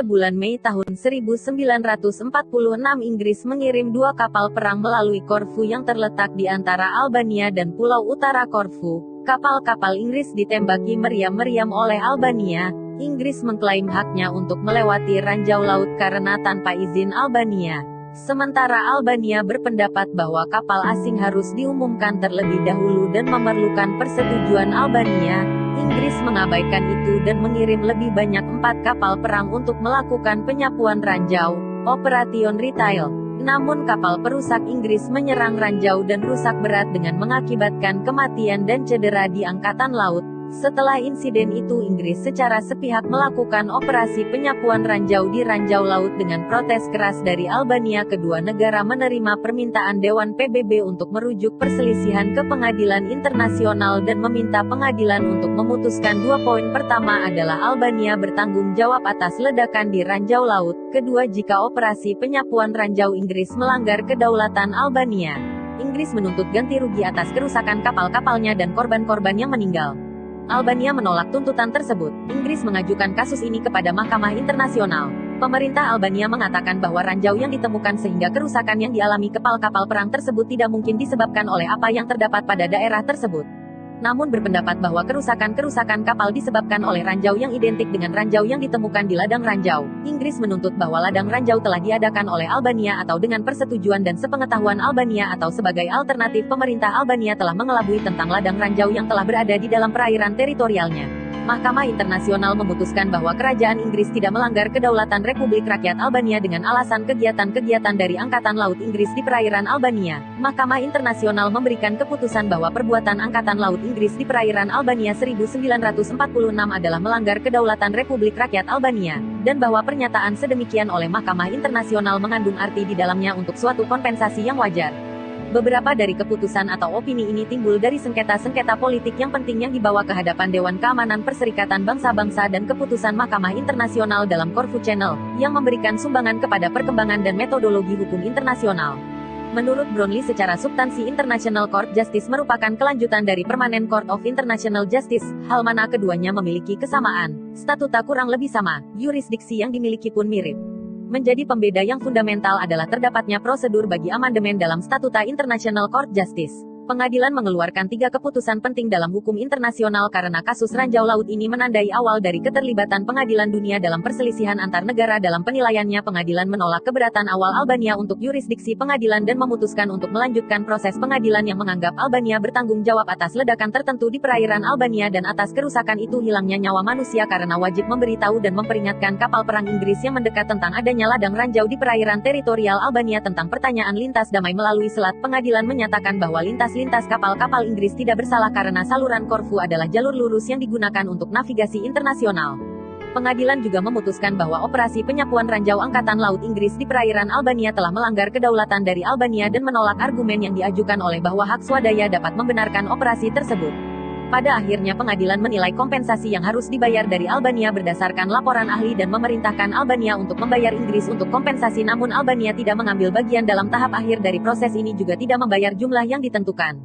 Pada bulan Mei tahun 1946 Inggris mengirim 2 kapal perang melalui Korfu yang terletak di antara Albania dan Pulau Utara Korfu. Kapal-kapal Inggris ditembaki meriam-meriam oleh Albania. Inggris mengklaim haknya untuk melewati ranjau laut karena tanpa izin Albania. Sementara Albania berpendapat bahwa kapal asing harus diumumkan terlebih dahulu dan memerlukan persetujuan Albania. Inggris mengabaikan itu dan mengirim lebih banyak 4 kapal perang untuk melakukan penyapuan ranjau, Operation Retail. Namun kapal perusak Inggris menyerang ranjau dan rusak berat dengan mengakibatkan kematian dan cedera di Angkatan Laut. Setelah insiden itu Inggris secara sepihak melakukan operasi penyapuan ranjau di ranjau laut dengan protes keras dari Albania. Kedua negara menerima permintaan Dewan PBB untuk merujuk perselisihan ke pengadilan internasional dan meminta pengadilan untuk memutuskan 2 poin. Pertama adalah Albania bertanggung jawab atas ledakan di ranjau laut. Kedua, jika operasi penyapuan ranjau Inggris melanggar kedaulatan Albania, Inggris menuntut ganti rugi atas kerusakan kapal-kapalnya dan korban-korban yang meninggal. Albania menolak tuntutan tersebut. Inggris mengajukan kasus ini kepada Mahkamah Internasional. Pemerintah Albania mengatakan bahwa ranjau yang ditemukan sehingga kerusakan yang dialami kapal-kapal perang tersebut tidak mungkin disebabkan oleh apa yang terdapat pada daerah tersebut. Namun berpendapat bahwa kerusakan-kerusakan kapal disebabkan oleh ranjau yang identik dengan ranjau yang ditemukan di ladang ranjau. Inggris menuntut bahwa ladang ranjau telah diadakan oleh Albania atau dengan persetujuan dan sepengetahuan Albania atau sebagai alternatif pemerintah Albania telah mengelabui tentang ladang ranjau yang telah berada di dalam perairan teritorialnya. Mahkamah Internasional memutuskan bahwa kerajaan Inggris tidak melanggar kedaulatan Republik Rakyat Albania dengan alasan kegiatan-kegiatan dari Angkatan Laut Inggris di perairan Albania. Mahkamah Internasional memberikan keputusan bahwa perbuatan Angkatan Laut Inggris di perairan Albania 1946 adalah melanggar kedaulatan Republik Rakyat Albania, dan bahwa pernyataan sedemikian oleh Mahkamah Internasional mengandung arti di dalamnya untuk suatu kompensasi yang wajar. Beberapa dari keputusan atau opini ini timbul dari sengketa-sengketa politik yang penting yang dibawa ke hadapan Dewan Keamanan Perserikatan Bangsa-Bangsa dan keputusan Mahkamah Internasional dalam Corfu Channel, yang memberikan sumbangan kepada perkembangan dan metodologi hukum internasional. Menurut Brownlee, secara substansi International Court Justice merupakan kelanjutan dari Permanent Court of International Justice, hal mana keduanya memiliki kesamaan. Statuta kurang lebih sama, yurisdiksi yang dimiliki pun mirip. Menjadi pembeda yang fundamental adalah terdapatnya prosedur bagi amandemen dalam Statuta International Court Justice. Pengadilan mengeluarkan 3 keputusan penting dalam hukum internasional karena kasus ranjau laut ini menandai awal dari keterlibatan Pengadilan Dunia dalam perselisihan antar negara. Dalam penilaiannya, pengadilan menolak keberatan awal Albania untuk yurisdiksi pengadilan dan memutuskan untuk melanjutkan proses pengadilan yang menganggap Albania bertanggung jawab atas ledakan tertentu di perairan Albania dan atas kerusakan itu hilangnya nyawa manusia karena wajib memberitahu dan memperingatkan kapal perang Inggris yang mendekat tentang adanya ladang ranjau di perairan teritorial Albania tentang pertanyaan lintas damai melalui selat. Pengadilan menyatakan bahwa lintas kapal-kapal Inggris tidak bersalah karena saluran Korfu adalah jalur lurus yang digunakan untuk navigasi internasional. Pengadilan juga memutuskan bahwa operasi penyapuan ranjau Angkatan Laut Inggris di perairan Albania telah melanggar kedaulatan dari Albania dan menolak argumen yang diajukan oleh bahwa hak swadaya dapat membenarkan operasi tersebut. Pada akhirnya pengadilan menilai kompensasi yang harus dibayar dari Albania berdasarkan laporan ahli dan memerintahkan Albania untuk membayar Inggris untuk kompensasi, namun Albania tidak mengambil bagian dalam tahap akhir dari proses ini juga tidak membayar jumlah yang ditentukan.